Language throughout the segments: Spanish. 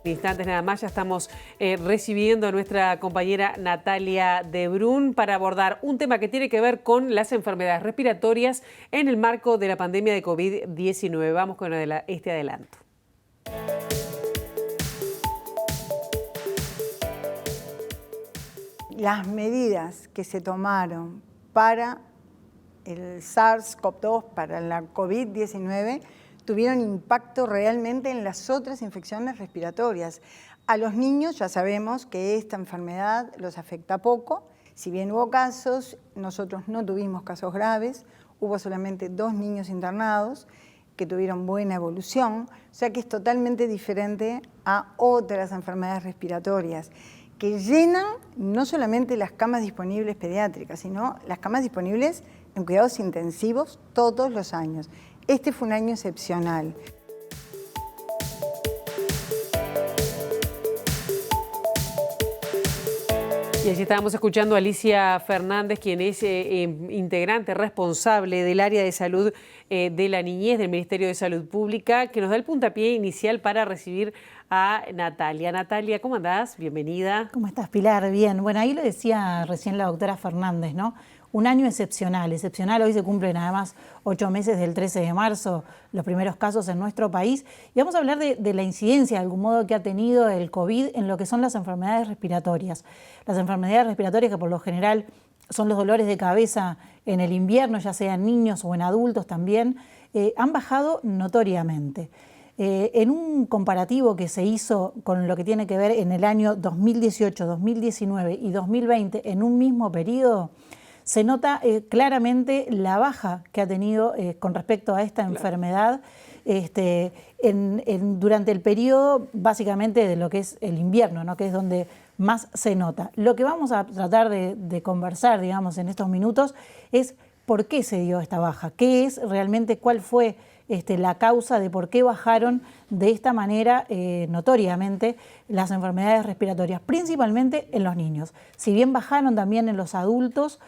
Instantes nada más, ya estamos recibiendo a nuestra compañera Natalia de Brun para abordar un tema que tiene que ver con las enfermedades respiratorias en el marco de la pandemia de COVID-19. Vamos con este adelanto. Las medidas que se tomaron para el SARS-CoV-2, para la COVID-19, tuvieron impacto realmente en las otras infecciones respiratorias. A los niños ya sabemos que esta enfermedad los afecta poco. Si bien hubo casos, nosotros no tuvimos casos graves, hubo solamente 2 niños internados que tuvieron buena evolución, o sea que es totalmente diferente a otras enfermedades respiratorias que llenan no solamente las camas disponibles pediátricas, sino las camas disponibles en cuidados intensivos todos los años. Este fue un año excepcional. Y allí estábamos escuchando a Alicia Fernández, quien es integrante responsable del área de salud de la niñez del Ministerio de Salud Pública, que nos da el puntapié inicial para recibir a Natalia. Natalia, ¿cómo andás? Bienvenida. ¿Cómo estás, Pilar? Bien. Bueno, ahí lo decía recién la doctora Fernández, ¿no? Un año excepcional. Hoy se cumplen además 8 meses del 13 de marzo, los primeros casos en nuestro país. Y vamos a hablar de la incidencia, de algún modo, que ha tenido el COVID en lo que son las enfermedades respiratorias. Las enfermedades respiratorias que por lo general son los dolores de cabeza en el invierno, ya sea en niños o en adultos también, han bajado notoriamente. En un comparativo que se hizo con lo que tiene que ver en el año 2018, 2019 y 2020, en un mismo periodo, se nota claramente la baja que ha tenido con respecto a esta enfermedad durante el periodo básicamente de lo que es el invierno, ¿no? Que es donde más se nota. Lo que vamos a tratar de conversar, digamos, en estos minutos es por qué se dio esta baja, qué es realmente, cuál fue la causa de por qué bajaron de esta manera notoriamente las enfermedades respiratorias, principalmente en los niños. Si bien bajaron también en los adultos,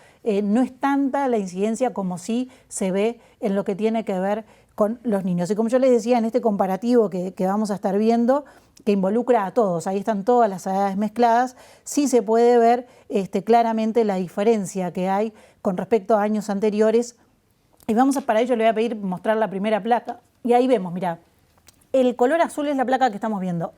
no es tanta la incidencia como sí se ve en lo que tiene que ver con los niños. Y como yo les decía, en este comparativo que vamos a estar viendo, que involucra a todos, ahí están todas las edades mezcladas, sí se puede ver claramente la diferencia que hay con respecto a años anteriores. Y para ello le voy a pedir mostrar la primera placa. Y ahí vemos, mirá, el color azul es la placa que estamos viendo.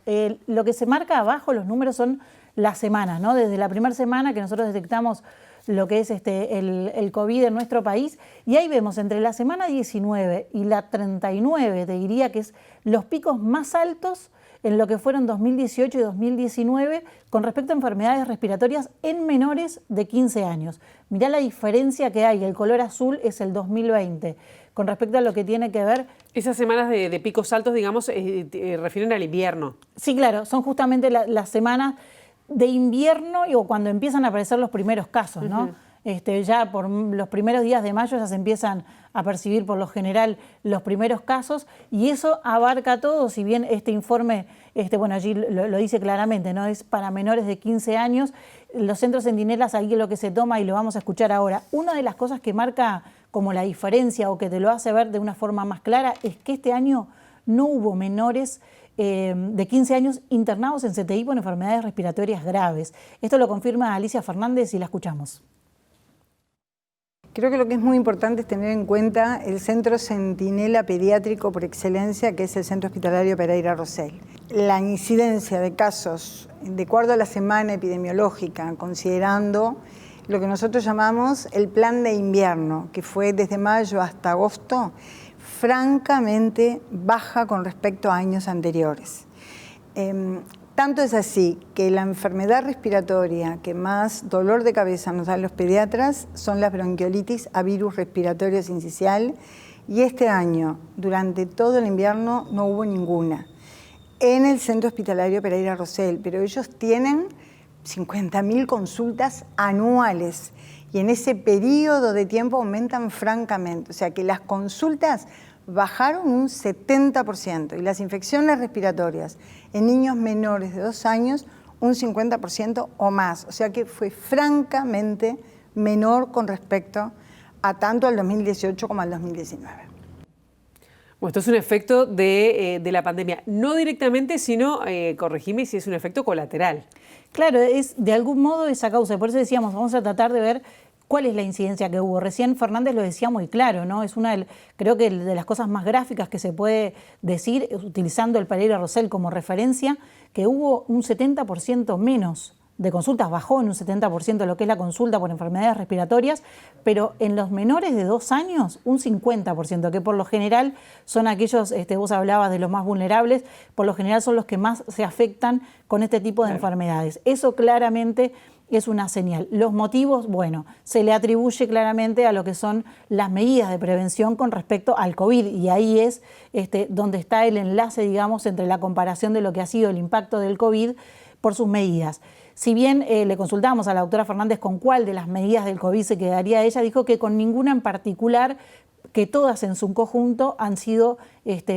Lo que se marca abajo, los números son las semanas, ¿no? Desde la primera semana que nosotros detectamos lo que es el COVID en nuestro país. Y ahí vemos entre la semana 19 y la 39, te diría que es los picos más altos en lo que fueron 2018 y 2019 con respecto a enfermedades respiratorias en menores de 15 años. Mirá la diferencia que hay, el color azul es el 2020, con respecto a lo que tiene que ver... Esas semanas de picos altos, digamos, refieren al invierno. Sí, claro, son justamente las semanas de invierno o cuando empiezan a aparecer los primeros casos, ¿no? Ya por los primeros días de mayo ya se empiezan a percibir por lo general los primeros casos y eso abarca todo, si bien este informe, bueno, allí lo dice claramente, ¿no? Es para menores de 15 años, los centros centinelas ahí es lo que se toma y lo vamos a escuchar ahora. Una de las cosas que marca como la diferencia o que te lo hace ver de una forma más clara es que este año no hubo menores de 15 años internados en CTI por enfermedades respiratorias graves. Esto lo confirma Alicia Fernández y la escuchamos. Creo que lo que es muy importante es tener en cuenta el centro centinela pediátrico por excelencia, que es el Centro Hospitalario Pereira Rosell. La incidencia de casos, de acuerdo a la semana epidemiológica, considerando lo que nosotros llamamos el plan de invierno, que fue desde mayo hasta agosto, francamente baja con respecto a años anteriores. Tanto es así que la enfermedad respiratoria que más dolor de cabeza nos dan los pediatras son las bronquiolitis a virus respiratorio sincicial y este año, durante todo el invierno, no hubo ninguna. En el Centro Hospitalario Pereira Rosell, pero ellos tienen 50.000 consultas anuales y en ese periodo de tiempo aumentan francamente. O sea que las consultas bajaron un 70% y las infecciones respiratorias en niños menores de 2 años un 50% o más. O sea que fue francamente menor con respecto a tanto al 2018 como al 2019. Bueno, esto es un efecto de la pandemia, no directamente, sino, corregime si es un efecto colateral. Claro, es de algún modo esa causa, por eso decíamos, vamos a tratar de ver cuál es la incidencia que hubo. Recién Fernández lo decía muy claro, ¿no? Es creo que de las cosas más gráficas que se puede decir, utilizando el Pereira Rosell como referencia, que hubo un 70% menos de consultas, bajó en un 70% lo que es la consulta por enfermedades respiratorias, pero en los menores de 2 años un 50%, que por lo general son aquellos, vos hablabas de los más vulnerables, por lo general son los que más se afectan con este tipo de enfermedades. Eso claramente es una señal. Los motivos, bueno, se le atribuye claramente a lo que son las medidas de prevención con respecto al COVID, y ahí es donde está el enlace, digamos, entre la comparación de lo que ha sido el impacto del COVID por sus medidas. Si bien le consultamos a la doctora Fernández con cuál de las medidas del COVID se quedaría ella, dijo que con ninguna en particular, que todas en su conjunto han sido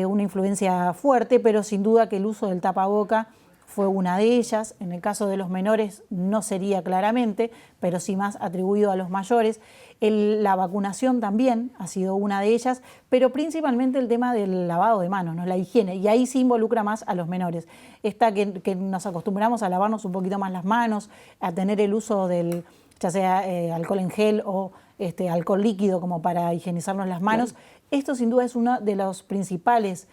una influencia fuerte, pero sin duda que el uso del tapaboca fue una de ellas. En el caso de los menores no sería claramente, pero sí más atribuido a los mayores. La vacunación también ha sido una de ellas, pero principalmente el tema del lavado de manos, ¿no? La higiene, y ahí sí involucra más a los menores. Que nos acostumbramos a lavarnos un poquito más las manos, a tener el uso del, ya sea alcohol en gel o alcohol líquido como para higienizarnos las manos. Bien. Esto sin duda es uno de los principales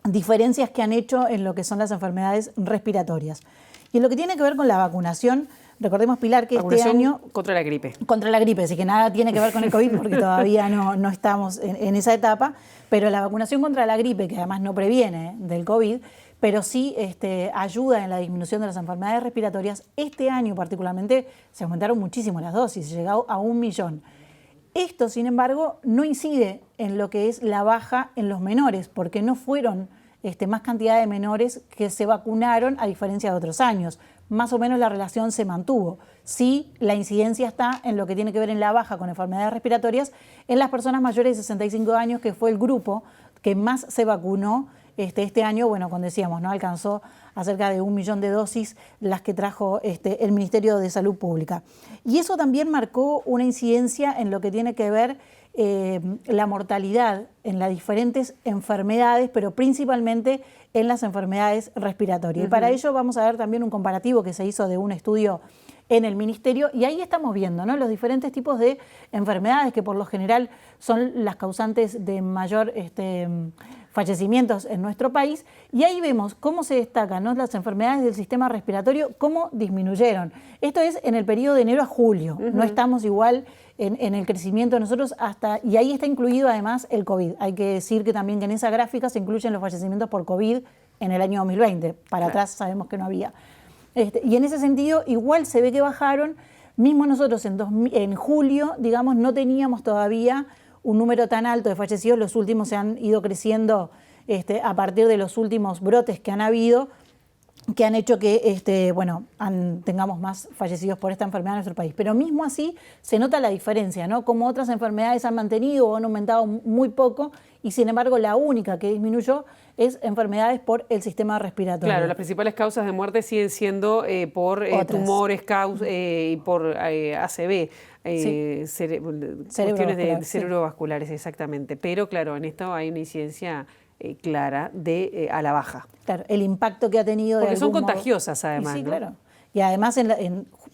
diferencias que han hecho en lo que son las enfermedades respiratorias. Y en lo que tiene que ver con la vacunación, recordemos, Pilar, que este año... Contra la gripe. Contra la gripe, así que nada tiene que ver con el COVID porque todavía no estamos en esa etapa, pero la vacunación contra la gripe, que además no previene del COVID, pero sí ayuda en la disminución de las enfermedades respiratorias, este año particularmente se aumentaron muchísimo las dosis, llegó a 1 millón. Esto, sin embargo, no incide en lo que es la baja en los menores, porque no fueron más cantidad de menores que se vacunaron a diferencia de otros años. Más o menos la relación se mantuvo. Sí, la incidencia está en lo que tiene que ver en la baja con enfermedades respiratorias en las personas mayores de 65 años, que fue el grupo que más se vacunó este año. Bueno, cuando decíamos, ¿no? Alcanzó a cerca de 1 millón de dosis las que trajo el Ministerio de Salud Pública. Y eso también marcó una incidencia en lo que tiene que ver la mortalidad en las diferentes enfermedades, pero principalmente en las enfermedades respiratorias. Y para ello vamos a ver también un comparativo que se hizo de un estudio en el Ministerio, y ahí estamos viendo, ¿no?, los diferentes tipos de enfermedades que por lo general son las causantes de mayor fallecimientos en nuestro país, y ahí vemos cómo se destacan, ¿no?, las enfermedades del sistema respiratorio, cómo disminuyeron. Esto es en el periodo de enero a julio, no estamos igual en el crecimiento de nosotros y ahí está incluido además el COVID. Hay que decir que también que en esa gráfica se incluyen los fallecimientos por COVID en el año 2020, para atrás sabemos que no había. Y en ese sentido igual se ve que bajaron. Mismo nosotros en julio, digamos, no teníamos todavía un número tan alto de fallecidos. Los últimos se han ido creciendo a partir de los últimos brotes que han habido, que han hecho que tengamos más fallecidos por esta enfermedad en nuestro país. Pero mismo así se nota la diferencia, ¿no? Como otras enfermedades han mantenido o han aumentado muy poco, y sin embargo la única que disminuyó es enfermedades por el sistema respiratorio. Claro, las principales causas de muerte siguen siendo por tumores y por ACV, cuestiones cerebrovasculares, exactamente. Pero claro, en esto hay una incidencia clara a la baja. Claro, el impacto que ha tenido. Porque son contagiosas además. Sí, ¿no? Claro. Y además,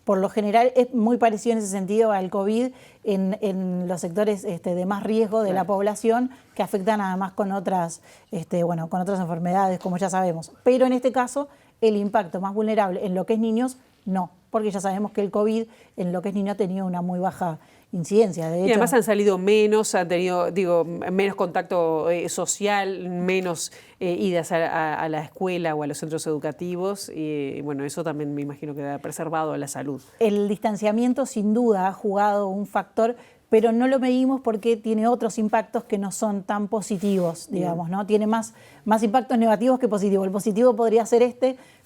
por lo general, es muy parecido en ese sentido al COVID en los sectores de más riesgo de la población, que afectan además con otras enfermedades, como ya sabemos. Pero en este caso, el impacto más vulnerable en lo que es niños, no, porque ya sabemos que el COVID en lo que es niño ha tenido una muy baja incidencia. De hecho, y además han salido menos, han tenido menos contacto social, menos idas a la escuela o a los centros educativos, y bueno, eso también me imagino que ha preservado la salud. El distanciamiento sin duda ha jugado un factor, pero no lo medimos porque tiene otros impactos que no son tan positivos, digamos, ¿no? Tiene más impactos negativos que positivos. El positivo podría ser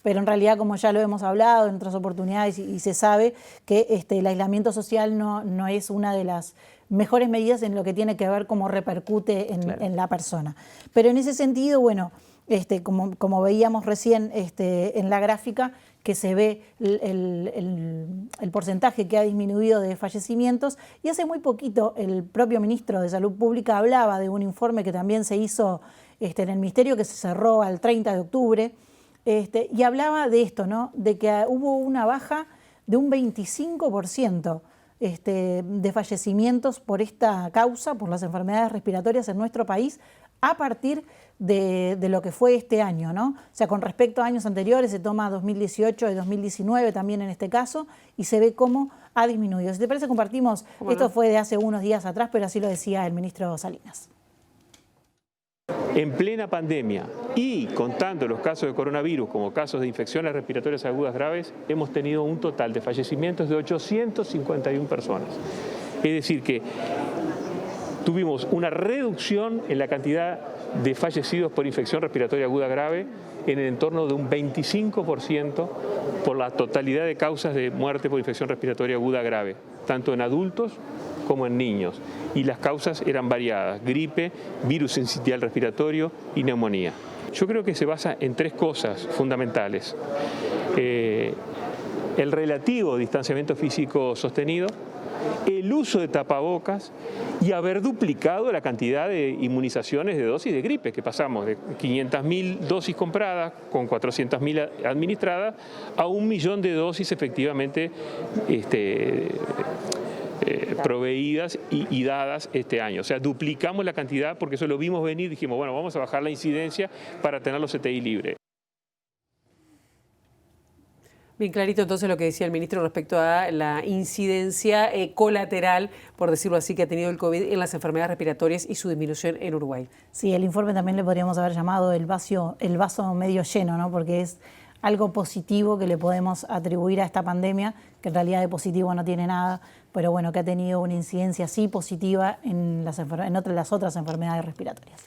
pero en realidad, como ya lo hemos hablado en otras oportunidades y se sabe que el aislamiento social no es una de las mejores medidas en lo que tiene que ver cómo repercute en la persona. Pero en ese sentido, bueno, como veíamos recién en la gráfica, que se ve el porcentaje que ha disminuido de fallecimientos. Y hace muy poquito el propio ministro de Salud Pública hablaba de un informe que también se hizo en el Ministerio, que se cerró al 30 de octubre, y hablaba de esto, ¿no? De que hubo una baja de un 25% de fallecimientos por esta causa, por las enfermedades respiratorias en nuestro país, a partir de lo que fue este año, ¿no? O sea, con respecto a años anteriores, se toma 2018 y 2019 también en este caso, y se ve cómo ha disminuido. Si te parece, compartimos, esto fue de hace unos días atrás, pero así lo decía el ministro Salinas. En plena pandemia y contando los casos de coronavirus como casos de infecciones respiratorias agudas graves, hemos tenido un total de fallecimientos de 851 personas. Es decir que tuvimos una reducción en la cantidad de fallecidos por infección respiratoria aguda grave en el entorno de un 25% por la totalidad de causas de muerte por infección respiratoria aguda grave, tanto en adultos como en niños. Y las causas eran variadas: gripe, virus sincitial respiratorio y neumonía. Yo creo que se basa en tres cosas fundamentales. El relativo distanciamiento físico sostenido, el uso de tapabocas y haber duplicado la cantidad de inmunizaciones de dosis de gripe, que pasamos de 500.000 dosis compradas con 400.000 administradas a 1 millón de dosis efectivamente proveídas y dadas este año. O sea, duplicamos la cantidad porque eso lo vimos venir, dijimos, bueno, vamos a bajar la incidencia para tener los CTI libres. Bien clarito entonces lo que decía el ministro respecto a la incidencia colateral, por decirlo así, que ha tenido el COVID en las enfermedades respiratorias y su disminución en Uruguay. Sí, el informe también le podríamos haber llamado el vaso medio lleno, ¿no? Porque es algo positivo que le podemos atribuir a esta pandemia, que en realidad de positivo no tiene nada, pero bueno, que ha tenido una incidencia sí positiva en las otras enfermedades respiratorias.